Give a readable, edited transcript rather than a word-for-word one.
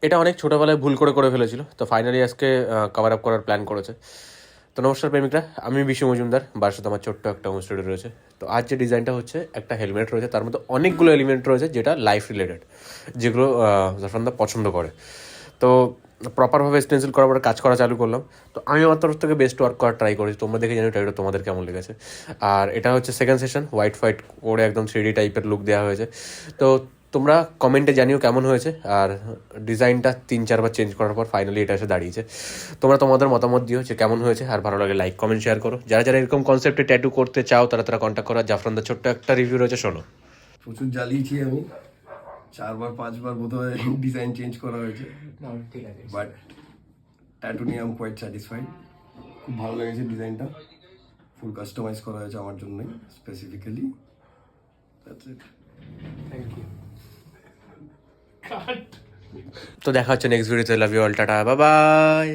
এটা অনেক ছোটোবেলায় ভুল করে ফেলেছিল, তো ফাইনালি আজকে কভার আপ করার প্ল্যান করেছে। তো নমস্কার প্রেমিকরা, আমি বিশু মজুমদার, বাসার সাথে আমার ছোট্ট একটা হোম স্টুডিও রয়েছে। তো আজ যে ডিজাইনটা হচ্ছে, একটা হেলমেট রয়েছে, তার মধ্যে অনেকগুলো এলিমেন্ট রয়েছে যেটা লাইফ রিলেটেড, যেগুলো জাফরানদা পছন্দ করে। তো প্রপারভাবে স্টেন্সিল করার পরে কাজ করা চালু করলাম। তো আমি আমার তরফ থেকে বেস্ট ওয়ার্ক করার ট্রাই করেছি, তোমরা দেখে জানি ট্রাইটা তোমাদের কেমন লেগেছে। আর এটা হচ্ছে সেকেন্ড সেশন, হোয়াইট ফাইট করে একদম 3D টাইপের লুক দেওয়া হয়েছে। তো তোমরা কমেন্টে জানিও কেমন হয়েছে। আর ডিজাইনটা 3-4 বার চেঞ্জ করার পর ফাইনালি এটা এসে দাঁড়িয়েছে। তোমরা তোমাদের মতামত দিও যে কেমন হয়েছে, আর ভালো লাগে লাইক কমেন্ট শেয়ার করো। যারা যারা এরকম কনসেপ্টে ট্যাটু করতে চাও তারা কন্ট্যাক্ট করো। জাফরানদার ছোট্ট একটা রিভিউ রয়েছে, শোনো। প্রচুর জ্বালিয়েছি আমি, 4-5 বার বোধহয় ডিজাইন চেঞ্জ করা হয়েছে, বাট ট্যাটু নিয়ে আমি কোয়াইট স্যাটিসফাইড। খুব ভালো লেগেছে ডিজাইনটা, ফুল কাস্টমাইজ করা হয়েছে আমার জন্যই specifically. That's it, thank you. তো দেখা হচ্ছে নেক্সট ভিডিওতে। Love you all, tata, bye by.